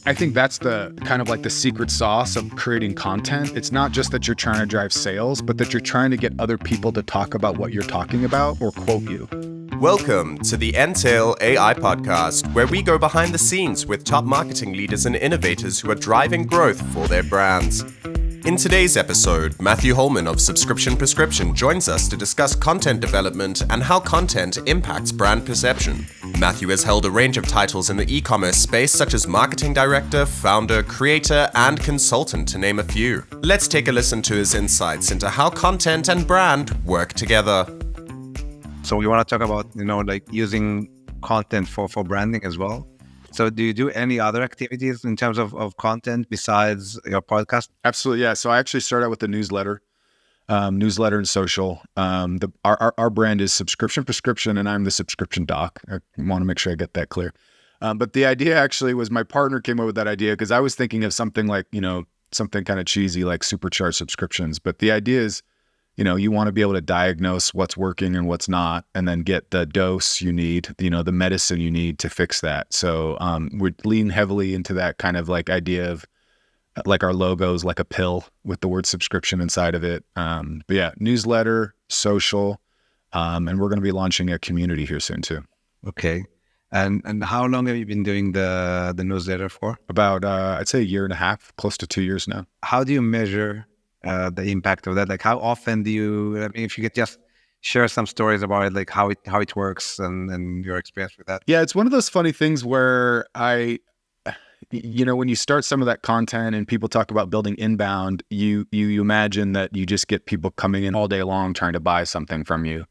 I think that's the kind of like the secret sauce of creating content. It's not just that you're trying to drive sales, but that you're trying to get other people to talk about what you're talking about or quote you. Welcome to the Entail AI podcast, where we go behind the scenes with top marketing leaders and innovators who are driving growth for their brands. In today's episode, Matthew Holman of Subscription Prescription joins us to discuss content development and how content impacts brand perception. Matthew has held a range of titles in the e-commerce space, such as marketing director, founder, creator, and consultant, to name a few. Let's take a listen to his insights into how content and brand work together. So we want to talk about, using content for branding as well. So do you do any other activities in terms of content besides your podcast? Absolutely, yeah. So I actually started out with the newsletter and social. Our brand is Subscription Prescription, and I'm the subscription doc. I want to make sure I get that clear. But the idea actually was my partner came up with that idea because I was thinking of something like, something kind of cheesy like supercharged subscriptions. But the idea is, you want to be able to diagnose what's working and what's not, and then get the dose you need, the medicine you need to fix that. So we lean heavily into that kind of like idea of like our logo's like a pill with the word subscription inside of it. But yeah, newsletter, social, and we're going to be launching a community here soon too. Okay. And how long have you been doing the newsletter for? About, I'd say a year and a half, close to 2 years now. How do you measure the impact of that? Like how often do you, if you could just share some stories about it, like how it works and your experience with that? Yeah, it's one of those funny things where when you start some of that content and people talk about building inbound, you imagine that you just get people coming in all day long trying to buy something from you.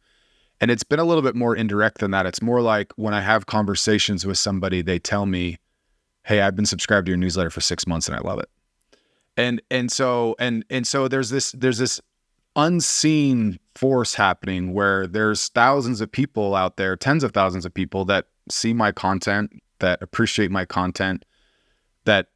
And it's been a little bit more indirect than that. It's more like when I have conversations with somebody, they tell me, hey, I've been subscribed to your newsletter for 6 months and I love it. And so there's this unseen force happening where there's thousands of people out there, tens of thousands of people that see my content, that appreciate my content, that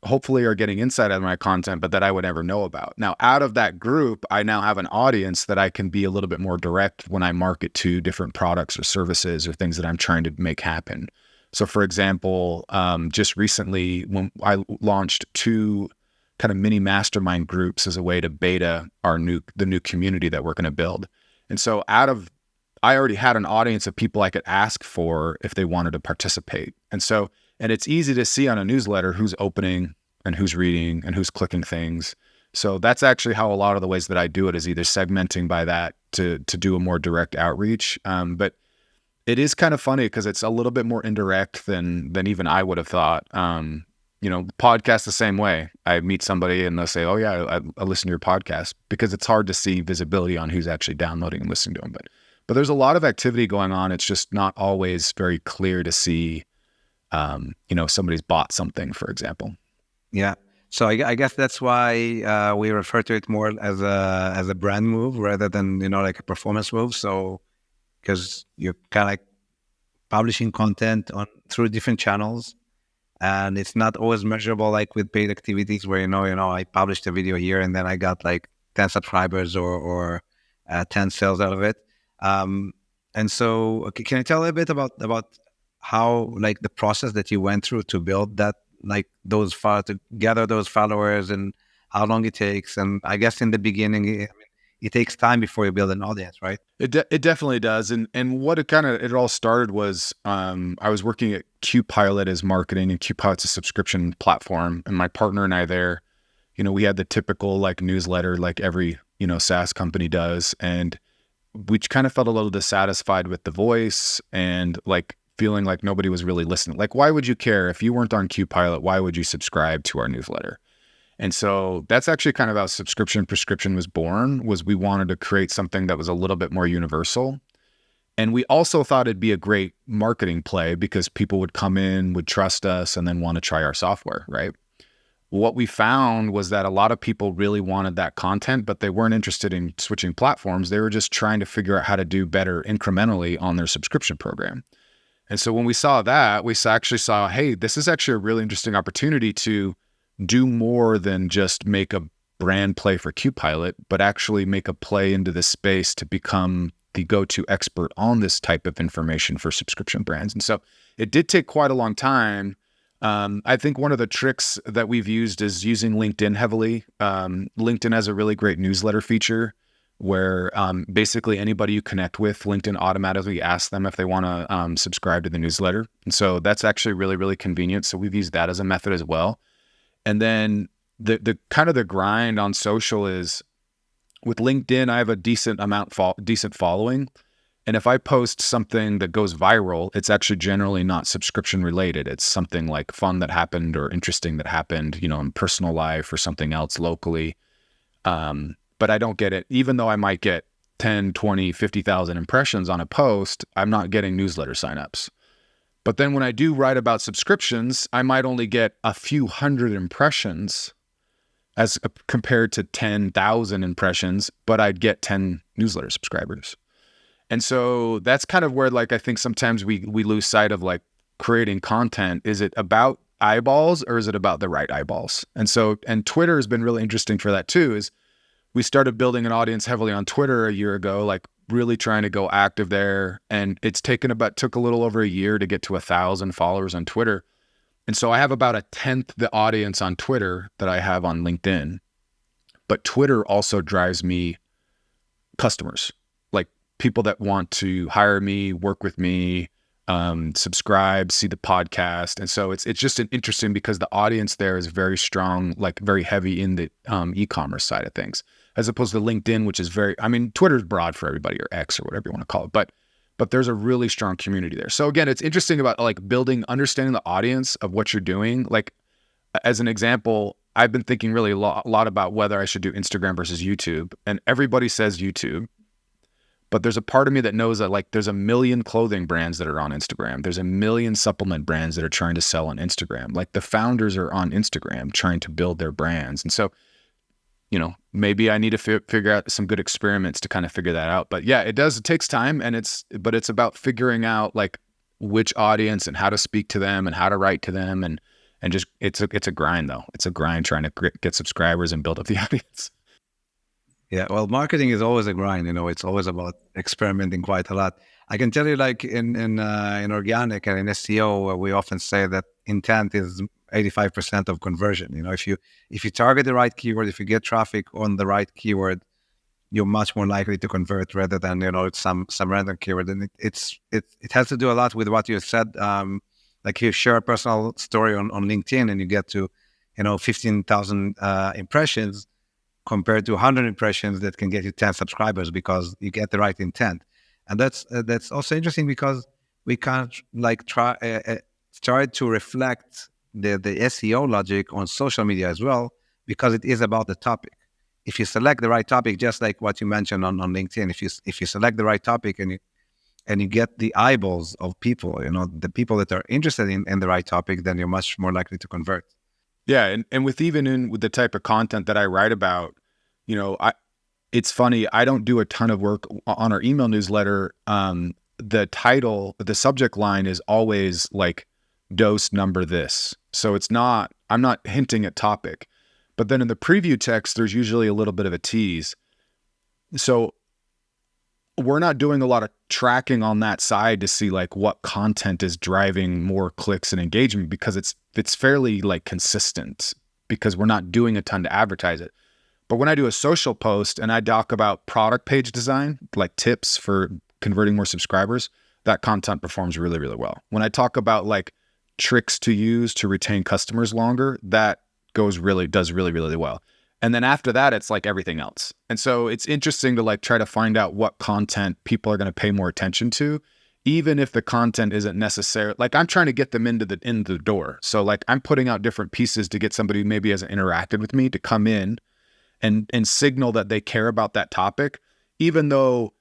hopefully are getting insight out of my content, but that I would never know about. Now, out of that group, I now have an audience that I can be a little bit more direct when I market to different products or services or things that I'm trying to make happen. So for example, just recently when I launched 2 kind of mini mastermind groups as a way to beta the new community that we're going to build. And so I already had an audience of people I could ask for if they wanted to participate. And it's easy to see on a newsletter who's opening and who's reading and who's clicking things. So that's actually how a lot of the ways that I do it is either segmenting by that to do a more direct outreach. But it is kind of funny because it's a little bit more indirect than even I would have thought. Podcast the same way. I meet somebody and they'll say, oh yeah, I listen to your podcast, because it's hard to see visibility on who's actually downloading and listening to them. But there's a lot of activity going on. It's just not always very clear to see, somebody's bought something, for example. Yeah. So I guess that's why we refer to it more as a brand move rather than, like a performance move. So because you're kind of like publishing content through different channels. And it's not always measurable, like with paid activities where, I published a video here and then I got like 10 subscribers or 10 sales out of it. And so can you tell a little bit about how, like the process that you went through to build that, like to gather those followers and how long it takes? And I guess in the beginning, it takes time before you build an audience, right? It definitely does. And what it all started was, I was working at QPilot as marketing, and QPilot's a subscription platform. And my partner and I there, we had the typical like newsletter, like every, SaaS company does. And we kind of felt a little dissatisfied with the voice and like feeling like nobody was really listening. Like, why would you care if you weren't on QPilot? Why would you subscribe to our newsletter? And so that's actually kind of how Subscription Prescription was born, was we wanted to create something that was a little bit more universal. And we also thought it'd be a great marketing play because people would come in, would trust us, and then want to try our software, right? What we found was that a lot of people really wanted that content, but they weren't interested in switching platforms. They were just trying to figure out how to do better incrementally on their subscription program. And so when we saw that, we actually saw, hey, this is actually a really interesting opportunity to do more than just make a brand play for QPilot, but actually make a play into this space to become the go-to expert on this type of information for subscription brands. And so it did take quite a long time I think one of the tricks that we've used is using LinkedIn heavily. LinkedIn has a really great newsletter feature where basically anybody you connect with, LinkedIn automatically asks them if they want to subscribe to the newsletter. And so that's actually really, really convenient. So we've used that as a method as well. And then the kind of the grind on social is with LinkedIn, I have a decent following. And if I post something that goes viral, it's actually generally not subscription related. It's something like fun that happened or interesting that happened, in personal life or something else locally. But I don't get it. Even though I might get 10, 20, 50,000 impressions on a post, I'm not getting newsletter signups. But then when I do write about subscriptions, I might only get a few hundred impressions as compared to 10,000 impressions, but I'd get 10 newsletter subscribers. And so that's kind of where, like, I think sometimes we lose sight of like creating content. Is it about eyeballs or is it about the right eyeballs? And Twitter has been really interesting for that too, is we started building an audience heavily on Twitter a year ago, like really trying to go active there. And it's took a little over a year to get to 1,000 followers on Twitter. And so I have about 1/10 the audience on Twitter that I have on LinkedIn. But Twitter also drives me customers, like people that want to hire me, work with me, subscribe, see the podcast. And so it's just an interesting because the audience there is very strong, like very heavy in the e-commerce side of things, as opposed to LinkedIn, which is Twitter's broad for everybody, or X or whatever you want to call it. But there's a really strong community there. So again, it's interesting about like understanding the audience of what you're doing. Like as an example, I've been thinking really a lot about whether I should do Instagram versus YouTube, and everybody says YouTube. But there's a part of me that knows that like there's 1 million clothing brands that are on Instagram. There's 1 million supplement brands that are trying to sell on Instagram. Like the founders are on Instagram trying to build their brands. And so, maybe I need to figure out some good experiments to kind of figure that out. But yeah, it takes time, and it's about figuring out like which audience and how to speak to them and how to write to them. And just, it's a grind though. It's a grind trying to get subscribers and build up the audience. Yeah, well, marketing is always a grind. It's always about experimenting quite a lot. I can tell you, like in organic and in SEO, we often say that intent is 85% of conversion. If you target the right keyword, if you get traffic on the right keyword, you're much more likely to convert rather than some random keyword. And it has to do a lot with what you said. Like you share a personal story on LinkedIn and you get to 15,000 impressions, compared to 100 impressions that can get you 10 subscribers because you get the right intent. And that's also interesting because we can't try to reflect the SEO logic on social media as well, because it is about the topic. If you select the right topic, just like what you mentioned on LinkedIn, if you select the right topic and you get the eyeballs of people, the people that are interested in the right topic, then you're much more likely to convert. Yeah, and with the type of content that I write about, it's funny, I don't do a ton of work on our email newsletter. The subject line is always like dose number this. So I'm not hinting at topic. But then in the preview text, there's usually a little bit of a tease. So we're not doing a lot of tracking on that side to see like what content is driving more clicks and engagement, because it's fairly like consistent, because we're not doing a ton to advertise it. But when I do a social post and I talk about product page design, like tips for converting more subscribers, that content performs really, really well. When I talk about like tricks to use to retain customers longer, that does really, really well. And then after that, it's like everything else. And so it's interesting to like try to find out what content people are going to pay more attention to, even if the content isn't necessary. Like I'm trying to get them into the door. So like I'm putting out different pieces to get somebody who maybe hasn't interacted with me to come in and signal that they care about that topic, even though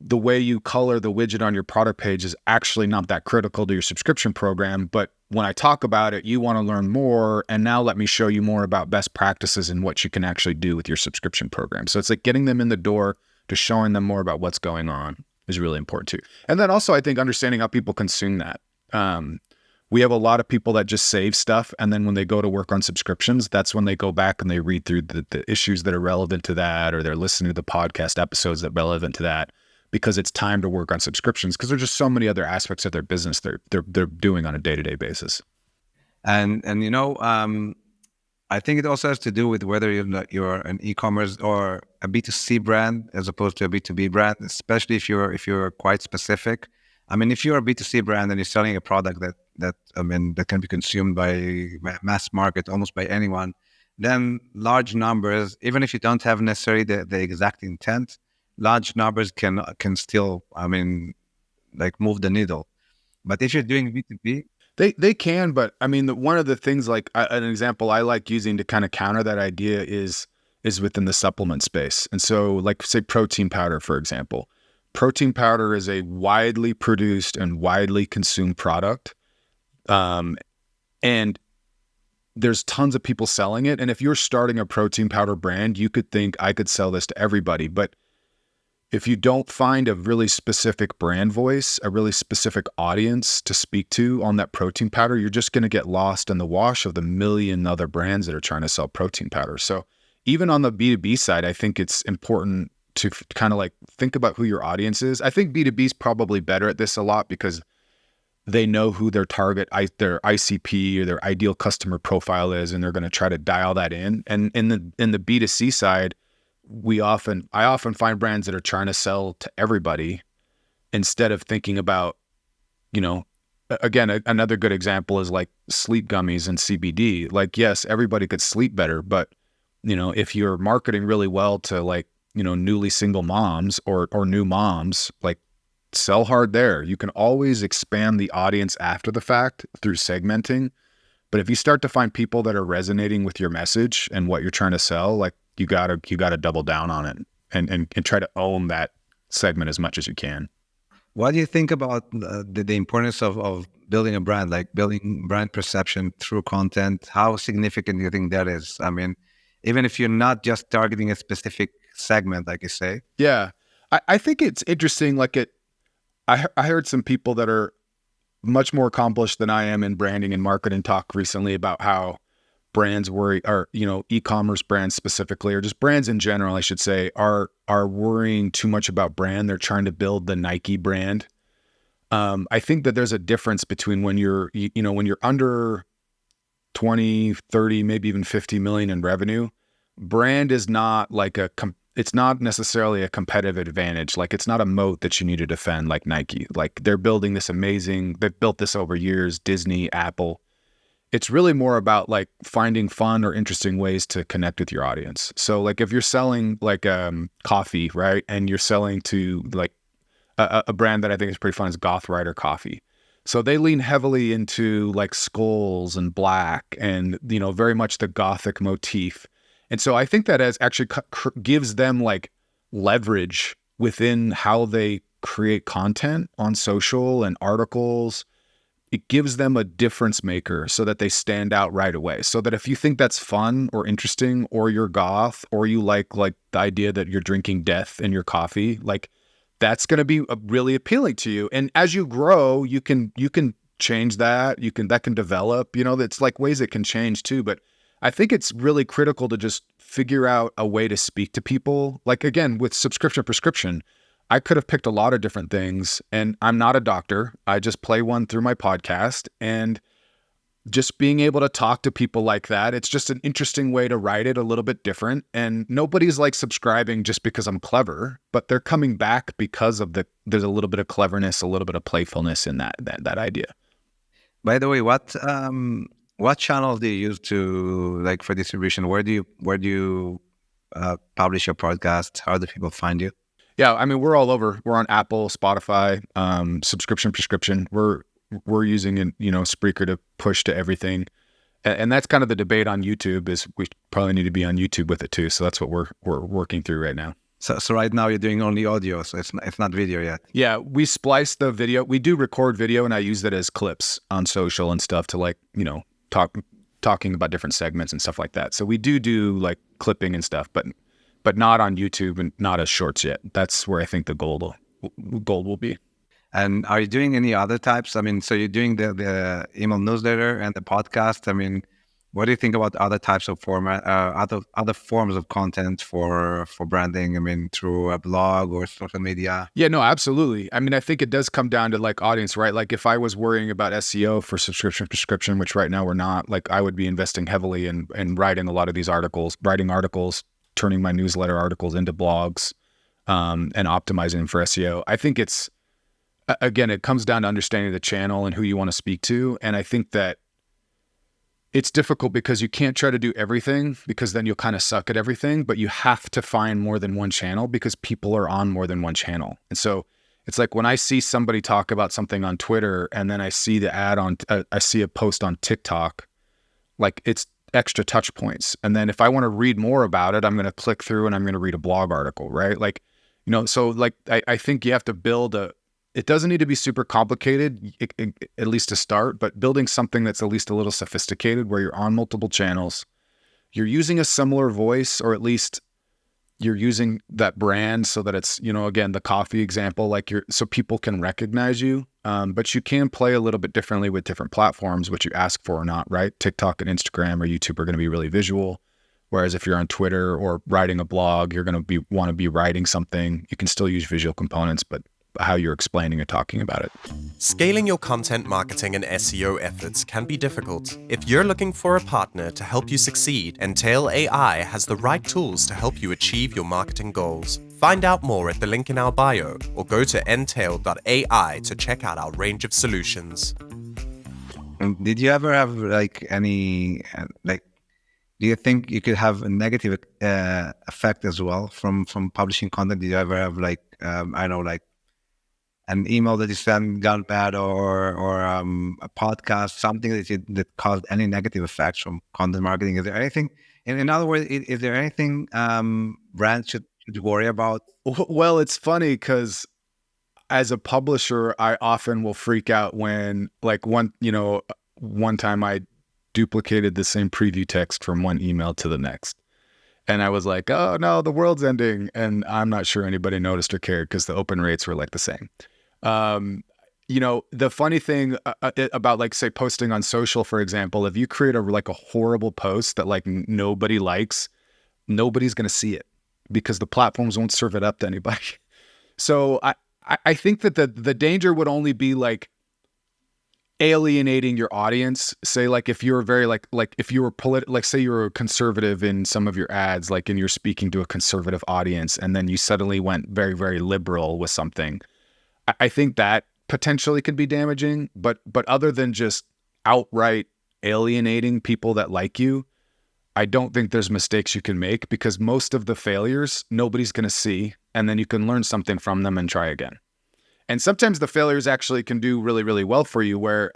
the way you color the widget on your product page is actually not that critical to your subscription program. But when I talk about it, you want to learn more. And now let me show you more about best practices and what you can actually do with your subscription program. So it's like getting them in the door to showing them more about what's going on is really important too. And then also I think understanding how people consume that. We have a lot of people that just save stuff, and then when they go to work on subscriptions, that's when they go back and they read through the issues that are relevant to that, or they're listening to the podcast episodes that are relevant to that, because it's time to work on subscriptions, because there's just so many other aspects of their business they're doing on a day-to-day basis. And I think it also has to do with whether you're an e-commerce or a B2C brand as opposed to a B2B brand, especially if you're quite specific. I mean, if you're a B2C brand and you're selling a product that can be consumed by mass market, almost by anyone, then large numbers, even if you don't have necessarily the exact intent, large numbers can still, like move the needle. But if you're doing B2B, They can, but I mean, one of the things, like an example I like using to kind of counter that idea is within the supplement space. And so, like, say protein powder, for example. Protein powder is a widely produced and widely consumed product, and there's tons of people selling it. And if you're starting a protein powder brand, you could think, I could sell this to everybody, but if you don't find a really specific brand voice, a really specific audience to speak to on that protein powder, you're just going to get lost in the wash of the million other brands that are trying to sell protein powder. So even on the B2B side, I think it's important to kind of like think about who your audience is. I think B2B is probably better at this a lot because they know who their target, their ICP or their ideal customer profile is, and they're going to try to dial that in. And in the B2C side, I often find brands that are trying to sell to everybody instead of thinking about, again, another good example is like sleep gummies and CBD. Like, yes, everybody could sleep better, but if you're marketing really well to like, newly single moms or new moms, like sell hard there. You can always expand the audience after the fact through segmenting. But if you start to find people that are resonating with your message and what you're trying to sell, like you gotta double down on it and try to own that segment as much as you can. what do you think about the importance of building a brand, like building brand perception through content? How significant do you think that is? I mean, even if you're not just targeting a specific segment, like you say. Yeah, I think it's interesting. Like I heard some people that are much more accomplished than I am in branding and marketing talk recently about how brands worry, or e-commerce brands specifically, or just brands in general, I should say, are worrying too much about brand. They're trying to build the Nike brand. I think that there's a difference between when you're under 20, 30, maybe even 50 million in revenue. Brand is not like it's not necessarily a competitive advantage. Like, it's not a moat that you need to defend like Nike. Like, they've built this over years, Disney, Apple. It's really more about like finding fun or interesting ways to connect with your audience. So like if you're selling like coffee, right? And you're selling to like a brand that I think is pretty fun is Goth Rider Coffee. So they lean heavily into like skulls and black and, very much the Gothic motif. And so I think that actually gives them like leverage within how they create content on social and articles. It gives them a difference maker so that they stand out right away. So that if you think that's fun or interesting, or you're goth, or you like the idea that you're drinking death in your coffee, like that's going to be really appealing to you. And as you grow, you can change that. That can develop, it's like ways it can change too. But I think it's really critical to just figure out a way to speak to people. Like, again, with subscription prescription, I could have picked a lot of different things, and I'm not a doctor. I just play one through my podcast, and just being able to talk to people like that, it's just an interesting way to write it a little bit different. And nobody's like subscribing just because I'm clever, but they're coming back because there's a little bit of cleverness, a little bit of playfulness in that idea. By the way, what channels do you use for distribution? Where do you publish your podcast? How do people find you? Yeah, I mean, we're all over. We're on Apple, Spotify, subscription prescription. We're using Spreaker to push to everything, and that's kind of the debate on YouTube. Is we probably need to be on YouTube with it too. So that's what we're working through right now. So right now you're doing only audio, so it's not video yet. Yeah, we splice the video. We do record video, and I use that as clips on social and stuff to talking about different segments and stuff like that. So we do like clipping and stuff, but not on YouTube and not as shorts yet. That's where I think the goal will be. And are you doing any other types? I mean, so you're doing the email newsletter and the podcast. I mean, what do you think about other types of format, other forms of content for branding? I mean, through a blog or social media? Yeah, no, absolutely. I mean, I think it does come down to like audience, right? Like if I was worrying about SEO for subscription prescription, which right now we're not, like I would be investing heavily in writing a lot of these articles, writing articles, turning my newsletter articles into blogs, and optimizing them for SEO. I think it's, again, it comes down to understanding the channel and who you want to speak to. And I think that it's difficult because you can't try to do everything because then you'll kind of suck at everything, but you have to find more than one channel because people are on more than one channel. And so it's like when I see somebody talk about something on Twitter and then I see the ad on, I see a post on TikTok, like it's extra touch points. And then if I want to read more about it, I'm going to click through and I'm going to read a blog article, right? Like, so like, I think you have to build it doesn't need to be super complicated, at least to start, but building something that's at least a little sophisticated where you're on multiple channels, you're using a similar voice, or at least you're using that brand so that it's, again, the coffee example, like so people can recognize you. But you can play a little bit differently with different platforms, which you ask for or not, right? TikTok and Instagram or YouTube are going to be really visual. Whereas if you're on Twitter or writing a blog, you're going to want to be writing something. You can still use visual components, but how you're explaining or talking about it. Scaling your content marketing and SEO efforts can be difficult. If you're looking for a partner to help you succeed, Entail AI has the right tools to help you achieve your marketing goals. Find out more at the link in our bio or go to entail.ai to check out our range of solutions. And did you ever have like any, do you think you could have a negative effect as well from publishing content? Did you ever have like, I don't know, like an email that you sent gone bad, or a podcast, something that caused any negative effects from content marketing? Is there anything, in other words, is there anything brands should worry about? Well, it's funny because as a publisher, I often will freak out when like one time I duplicated the same preview text from one email to the next. And I was like, oh no, the world's ending. And I'm not sure anybody noticed or cared because the open rates were like the same. The funny thing about like, say, posting on social, for example, if you create a horrible post that like nobody likes, nobody's going to see it because the platforms won't serve it up to anybody. So I think that the danger would only be like alienating your audience. Say like if you're very like if you were say you were a conservative in some of your ads, like, and you're speaking to a conservative audience, and then you suddenly went very, very liberal with something. I think that potentially could be damaging, but other than just outright alienating people that like you, I don't think there's mistakes you can make because most of the failures, nobody's going to see, and then you can learn something from them and try again. And sometimes the failures actually can do really, really well for you where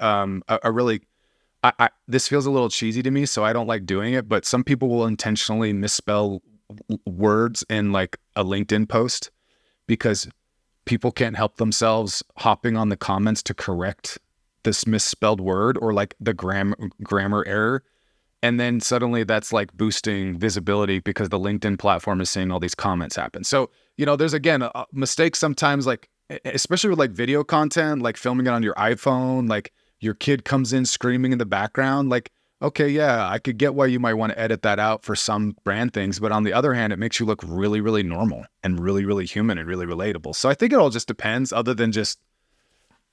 this feels a little cheesy to me, so I don't like doing it, but some people will intentionally misspell words in like a LinkedIn post because people can't help themselves hopping on the comments to correct this misspelled word or like the grammar error. And then suddenly that's like boosting visibility because the LinkedIn platform is seeing all these comments happen. So, there's again, a mistake sometimes, like, especially with like video content, like filming it on your iPhone, like your kid comes in screaming in the background, like, okay, yeah, I could get why you might want to edit that out for some brand things. But on the other hand, it makes you look really, really normal and really, really human and really relatable. So I think it all just depends, other than just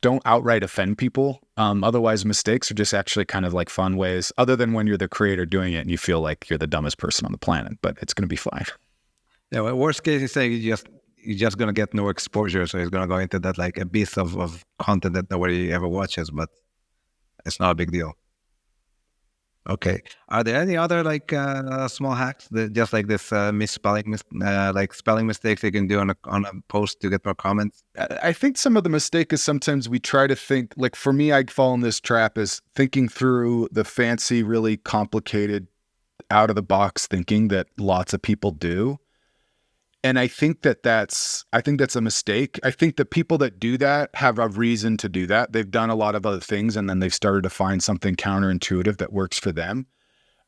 don't outright offend people. Otherwise, mistakes are just actually kind of like fun ways, other than when you're the creator doing it and you feel like you're the dumbest person on the planet, but it's going to be fine. Yeah, well, worst case, you say you're just going to get no exposure. So it's going to go into that like abyss of content that nobody ever watches, but it's not a big deal. Okay. Are there any other like small hacks that just like this misspelling, like spelling mistakes you can do on a post to get more comments? I think some of the mistake is sometimes we try to think, like for me, I fall in this trap is thinking through the fancy, really complicated, out of the box thinking that lots of people do. And I think that's a mistake. I think the people that do that have a reason to do that. They've done a lot of other things and then they've started to find something counterintuitive that works for them.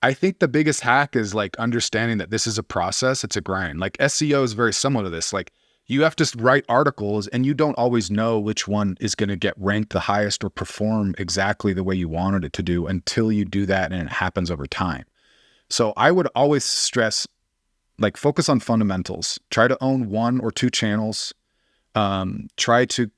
I think the biggest hack is like understanding that this is a process. It's a grind. Like SEO is very similar to this. Like you have to write articles, and you don't always know which one is going to get ranked the highest or perform exactly the way you wanted it to do until you do that, and it happens over time. So I would always stress, like, focus on fundamentals. Try to own 1 or 2 channels. Try to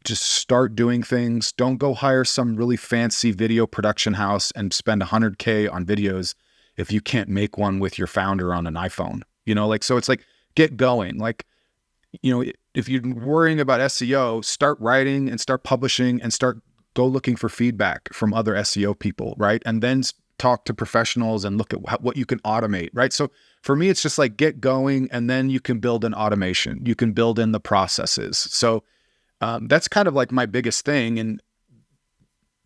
just start doing things. Don't go hire some really fancy video production house and spend $100K on videos if you can't make one with your founder on an iPhone. So it's like, get going. Like, if you're worrying about SEO, start writing and start publishing and go looking for feedback from other SEO people, right? And then talk to professionals and look at what you can automate, right? So for me, it's just like, get going, and then you can build an automation. You can build in the processes. So that's kind of like my biggest thing. And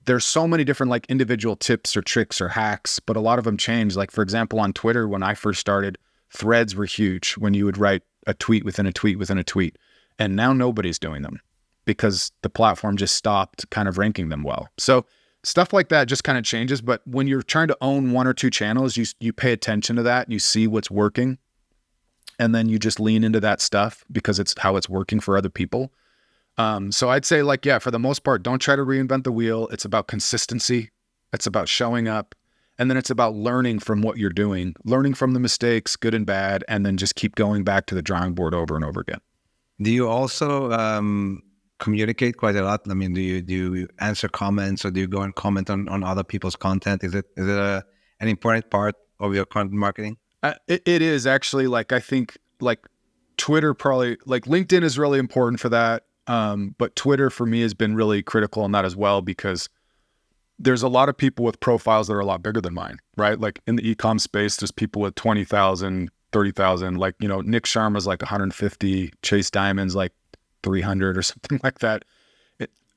there's so many different like individual tips or tricks or hacks, but a lot of them change. Like, for example, on Twitter, when I first started, threads were huge when you would write a tweet within a tweet within a tweet. And now nobody's doing them because the platform just stopped kind of ranking them well. So stuff like that just kind of changes. But when you're trying to own 1 or 2 channels, you pay attention to that, you see what's working, and then you just lean into that stuff because it's how it's working for other people. So I'd say, like, yeah, for the most part, don't try to reinvent the wheel. It's about consistency. It's about showing up. And then it's about learning from what you're doing, learning from the mistakes, good and bad, and then just keep going back to the drawing board over and over again. Do you also communicate quite a lot? I mean, do you answer comments, or do you go and comment on other people's content? Is it an important part of your content marketing? It is actually. Like, I think like Twitter probably, like LinkedIn is really important for that. But Twitter for me has been really critical in that as well, because there's a lot of people with profiles that are a lot bigger than mine, right? Like in the e-com space, there's people with 20,000, 30,000, like, Nick Sharma's like 150, Chase Diamond's like 300 or something like that.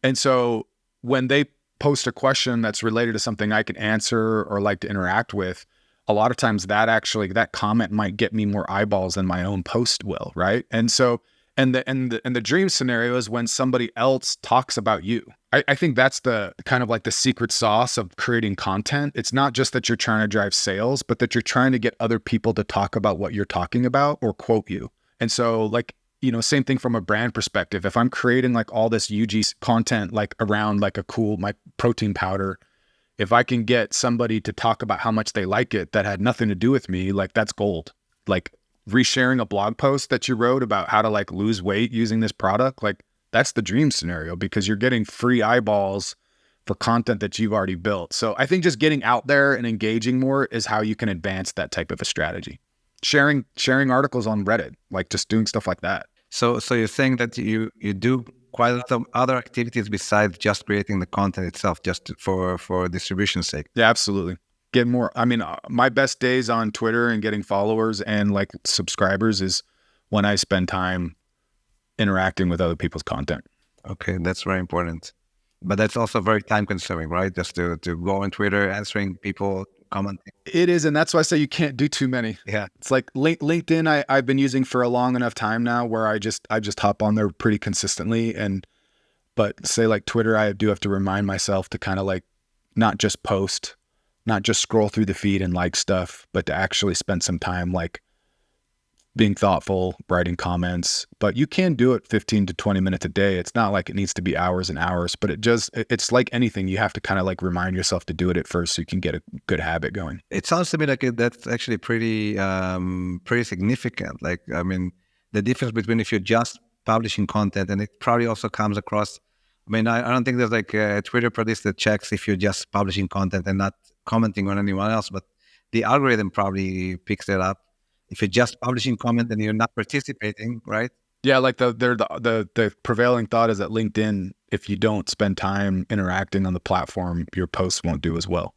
And so when they post a question that's related to something I can answer or like to interact with, a lot of times that comment might get me more eyeballs than my own post will, right? And so, and the dream scenario is when somebody else talks about you. I think that's the kind of like the secret sauce of creating content. It's not just that you're trying to drive sales, but that you're trying to get other people to talk about what you're talking about or quote you. And so, like, same thing from a brand perspective. If I'm creating like all this UG content, like around like my protein powder, if I can get somebody to talk about how much they like it that had nothing to do with me, like, that's gold. Like, resharing a blog post that you wrote about how to like lose weight using this product, like, that's the dream scenario, because you're getting free eyeballs for content that you've already built. So I think just getting out there and engaging more is how you can advance that type of a strategy. Sharing articles on Reddit, like just doing stuff like that. So you're saying that you do quite a lot of other activities besides just creating the content itself, just for distribution's sake. Yeah, absolutely. Get more. I mean, my best days on Twitter and getting followers and like subscribers is when I spend time interacting with other people's content. Okay, that's very important. But that's also very time consuming, right? Just to go on Twitter, answering people, commenting. It is, and that's why I say you can't do too many. Yeah. It's like LinkedIn I've been using for a long enough time now where I just hop on there pretty consistently. But say like Twitter, I do have to remind myself to kind of like not just post, not just scroll through the feed and like stuff, but to actually spend some time like being thoughtful, writing comments. But you can do it 15 to 20 minutes a day. It's not like it needs to be hours and hours, but it's like anything. You have to kind of like remind yourself to do it at first so you can get a good habit going. It sounds to me like that's actually pretty significant. Like, I mean, the difference between if you're just publishing content, and it probably also comes across, I mean, I don't think there's like a Twitter product that checks if you're just publishing content and not commenting on anyone else, but the algorithm probably picks it up. If you're just publishing comment and you're not participating, right? Yeah, like the prevailing thought is that LinkedIn, if you don't spend time interacting on the platform, your posts won't do as well,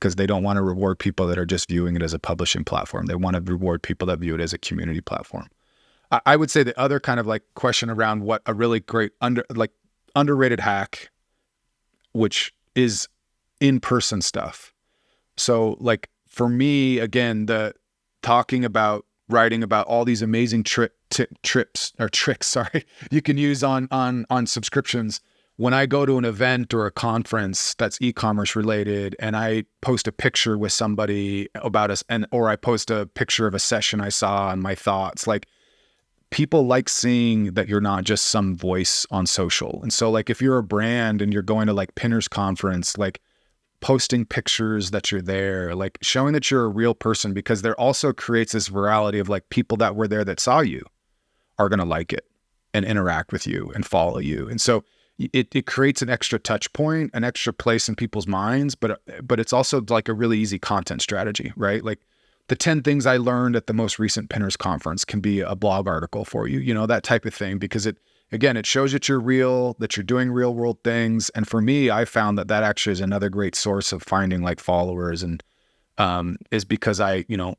because they don't want to reward people that are just viewing it as a publishing platform. They want to reward people that view it as a community platform. I would say the other kind of like question around what a really great underrated hack, which is in-person stuff. So like for me, again, writing about all these amazing tricks you can use on subscriptions. When I go to an event or a conference that's e-commerce related and I post a picture with somebody about us, or I post a picture of a session I saw and my thoughts, like people like seeing that you're not just some voice on social. And so like if you're a brand and you're going to like Pinners Conference, like posting pictures that you're there, like showing that you're a real person, because there also creates this virality of like people that were there that saw you are going to like it and interact with you and follow you. And so it creates an extra touch point, an extra place in people's minds, but it's also like a really easy content strategy, right? Like the 10 things I learned at the most recent Pinners Conference can be a blog article for you, you know, that type of thing, because it shows that you're real, that you're doing real world things. And for me, I found that actually is another great source of finding like followers, and is because I, you know,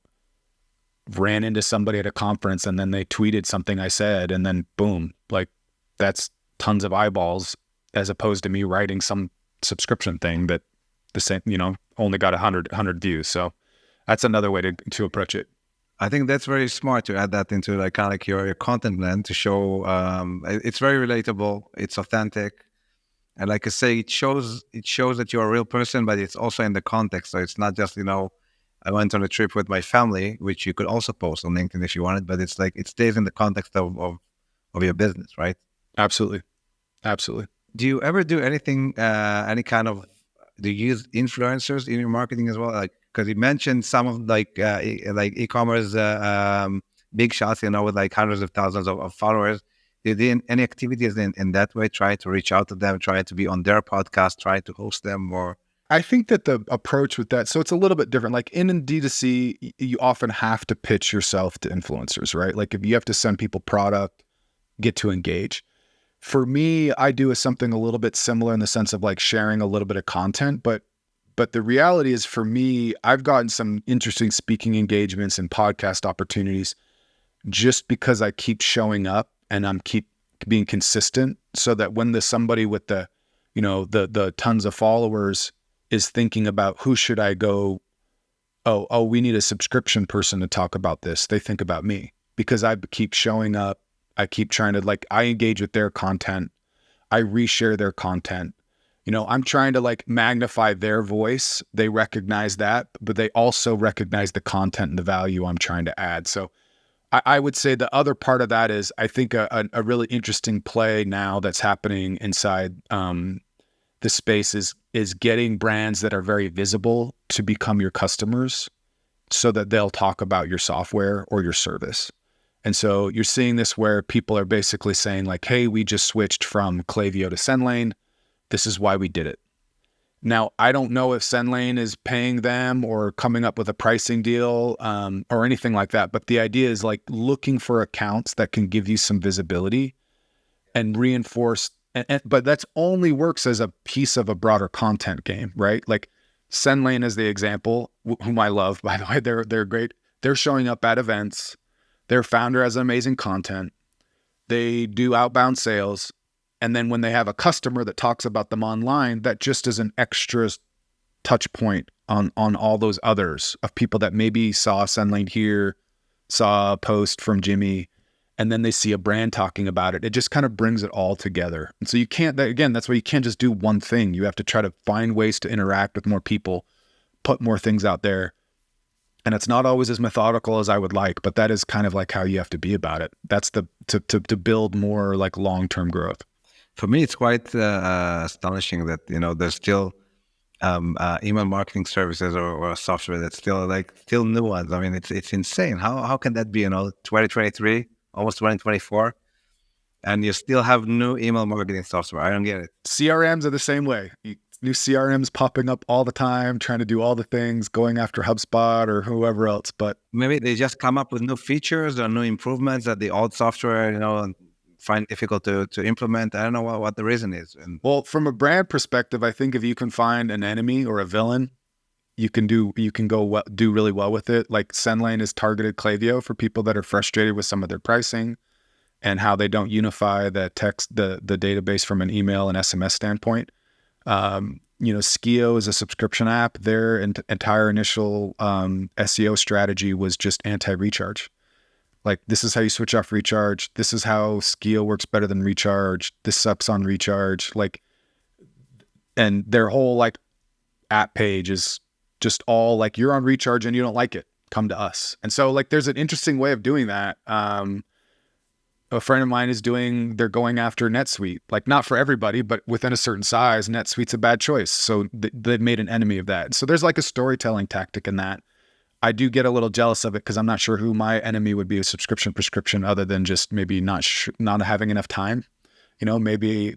ran into somebody at a conference and then they tweeted something I said, and then boom, like that's tons of eyeballs, as opposed to me writing some subscription thing that the same, you know, only got 100 views. So that's another way to approach it. I think that's very smart to add that into like kind of like your content plan to show it's very relatable, it's authentic, and like I say, it shows that you're a real person, but it's also in the context. So it's not just, you know, I went on a trip with my family, which you could also post on LinkedIn if you wanted, but it's like it stays in the context of your business, right? Absolutely. Do you ever do anything, do you use influencers in your marketing as well? Like, because you mentioned some of like e-commerce big shots, you know, with like hundreds of thousands of followers. Did you any activities in that way, try to reach out to them, try to be on their podcast, try to host them, or? I think that the approach with that, so it's a little bit different. Like in D2C, you often have to pitch yourself to influencers, right? Like if you have to send people product, get to engage. For me, I do something a little bit similar in the sense of like sharing a little bit of content, but the reality is for me, I've gotten some interesting speaking engagements and podcast opportunities just because I keep showing up and I'm keep being consistent, so that when there's somebody with the, you know, the tons of followers is thinking about who should I go, oh, we need a subscription person to talk about this, they think about me because I keep showing up. I keep trying to like, I engage with their content. I reshare their content. You know, I'm trying to like magnify their voice. They recognize that, but they also recognize the content and the value I'm trying to add. So I would say the other part of that is, I think a really interesting play now that's happening inside the space is getting brands that are very visible to become your customers, so that they'll talk about your software or your service. And so you're seeing this where people are basically saying like, hey, we just switched from Klaviyo to SendLane. This is why we did it. Now, I don't know if SendLane is paying them or coming up with a pricing deal or anything like that. But the idea is like looking for accounts that can give you some visibility and reinforce. But that's only works as a piece of a broader content game, right? Like SendLane is the example, whom I love, by the way. They're great. They're showing up at events. Their founder has amazing content. They do outbound sales. And then when they have a customer that talks about them online, that just is an extra touch point on all those others of people that maybe saw SendLane here, saw a post from Jimmy, and then they see a brand talking about it. It just kind of brings it all together. And so you can't, again, that's why you can't just do one thing. You have to try to find ways to interact with more people, put more things out there. And it's not always as methodical as I would like, but that is kind of like how you have to be about it. That's to build more like long-term growth. For me, it's quite astonishing that, you know, there's still email marketing services or software that's still new ones. I mean, it's insane. How can that be, you know, 2023, almost 2024, and you still have new email marketing software? I don't get it. CRMs are the same way. New CRMs popping up all the time, trying to do all the things, going after HubSpot or whoever else. But maybe they just come up with new features or new improvements that the old software, you know, find difficult to implement. I don't know what the reason is. And well, from a brand perspective, I think if you can find an enemy or a villain, you can do really well with it. Like SendLane has targeted Klaviyo for people that are frustrated with some of their pricing and how they don't unify the database from an email and SMS standpoint. You know, Skio is a subscription app. Their entire initial SEO strategy was just anti-recharge. Like, this is how you switch off recharge. This is how Skio works better than recharge. This sucks on recharge. Like, and their whole like app page is just all like, you're on recharge and you don't like it, come to us. And so like, there's an interesting way of doing that. a friend of mine is they're going after NetSuite. Like, not for everybody, but within a certain size, NetSuite's a bad choice. So they've made an enemy of that. So there's like a storytelling tactic in that. I do get a little jealous of it because I'm not sure who my enemy would be with subscription prescription, other than just maybe not having enough time. Maybe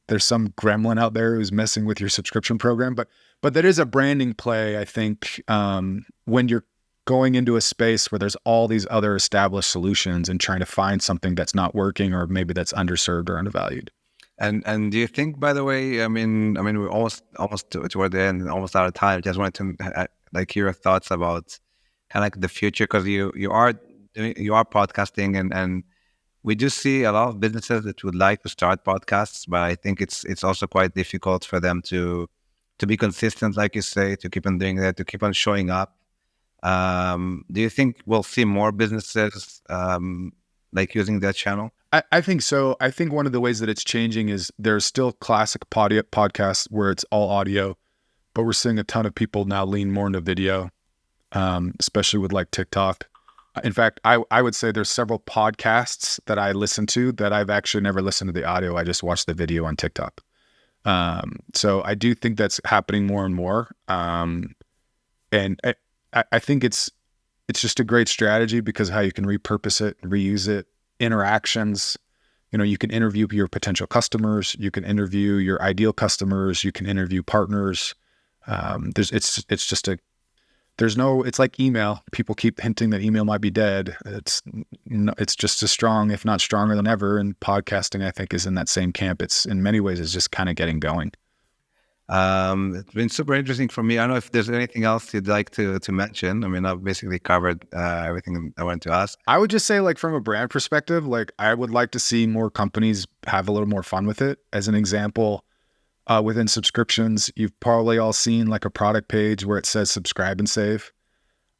there's some gremlin out there who's messing with your subscription program, but that is a branding play. I think when you're going into a space where there's all these other established solutions and trying to find something that's not working, or maybe that's underserved or undervalued. And do you think, by the way, I mean, we're almost toward the end, almost out of time. Just wanted to hear your thoughts about kind of like the future, because you are podcasting, and we do see a lot of businesses that would like to start podcasts, but I think it's also quite difficult for them to be consistent, like you say, to keep on doing that, to keep on showing up. Do you think we'll see more businesses using that channel? I think so. I think one of the ways that it's changing is there's still classic podcasts where it's all audio, but we're seeing a ton of people now lean more into video, especially with like TikTok. In fact, I would say there's several podcasts that I listen to that I've actually never listened to the audio. I just watched the video on TikTok. So I do think that's happening more and more. And I think it's just a great strategy because how you can repurpose it, reuse it, interactions. You can interview your potential customers, you can interview your ideal customers, you can interview partners. It's like email. People keep hinting that email might be dead. It's just as strong, if not stronger than ever. And podcasting, I think, is in that same camp. It's in many ways is just kind of getting going. It's been super interesting for me. I don't know if there's anything else you'd like to mention. I mean, I've basically covered everything I wanted to ask. I would just say, like, from a brand perspective, like, I would like to see more companies have a little more fun with it. As an example, within subscriptions, you've probably all seen like a product page where it says subscribe and save.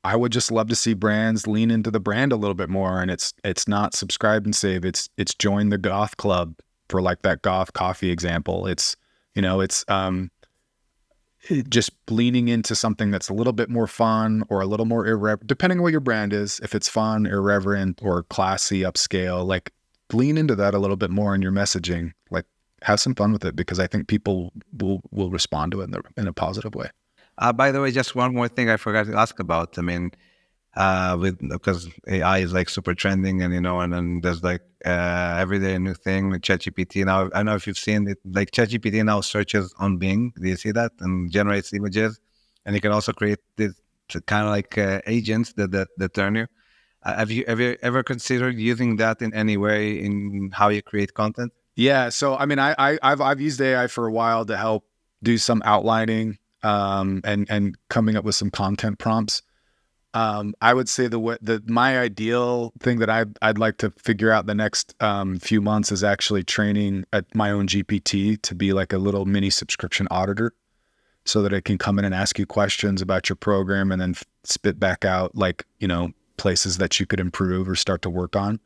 I would just love to see brands lean into the brand a little bit more. And it's not subscribe and save. It's join the goth club, for like that goth coffee example. It's just leaning into something that's a little bit more fun or a little more irreverent, depending on what your brand is. If it's fun, irreverent, or classy, upscale, like lean into that a little bit more in your messaging. Like, have some fun with it, because I think people will respond to it in a positive way. By the way, just one more thing I forgot to ask about. I mean, because AI is like super trending, and and then there's like every day a new thing with ChatGPT. Now, I don't know if you've seen it. Like ChatGPT now searches on Bing. Do you see that? And generates images, and you can also create this kind of like agents that turn you. Have you ever considered using that in any way in how you create content? Yeah. So, I mean, I've used AI for a while to help do some outlining, and coming up with some content prompts. I would say my ideal thing that I'd like to figure out the next few months is actually training my own GPT to be like a little mini subscription auditor, so that it can come in and ask you questions about your program and then spit back out like, places that you could improve or start to work on.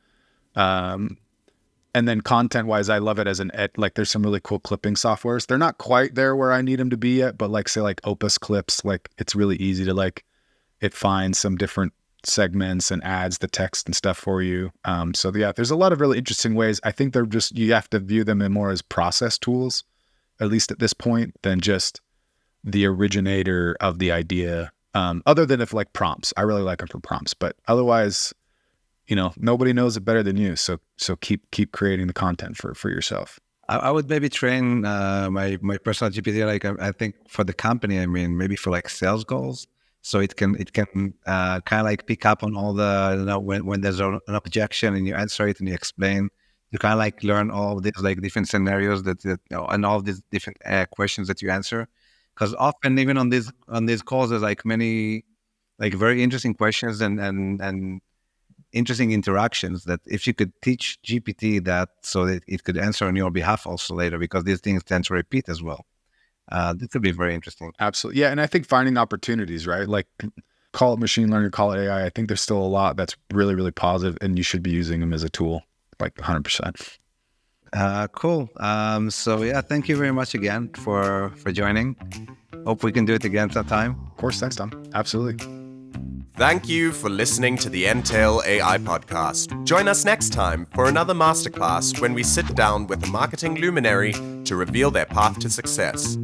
And then content-wise, I love it as like there's some really cool clipping softwares. They're not quite there where I need them to be yet, but like say like Opus Clips, like it's really easy to like, it finds some different segments and adds the text and stuff for you. So yeah, there's a lot of really interesting ways. I think you have to view them more as process tools, at least at this point, than just the originator of the idea. Other than if like prompts, I really like them for prompts, but otherwise, nobody knows it better than you. So keep creating the content for yourself. I would maybe train my personal GPT, like I think for the company, I mean, maybe for like sales goals. So it can kind of like pick up on all the, when there's an objection and you answer it and you explain, you kind of like learn all of these like different scenarios that and all of these different questions that you answer. Because often even on these calls, there's like many like very interesting questions and interesting interactions that if you could teach GPT that, so that it could answer on your behalf also later, because these things tend to repeat as well. This could be very interesting. Absolutely. Yeah. And I think finding opportunities, right? Like, call it machine learning, call it AI. I think there's still a lot that's really, really positive, and you should be using them as a tool, like 100%. Cool. So yeah, thank you very much again for joining. Hope we can do it again sometime. Of course. Thanks, Tom. Absolutely. Thank you for listening to the Entail AI podcast. Join us next time for another masterclass when we sit down with a marketing luminary to reveal their path to success.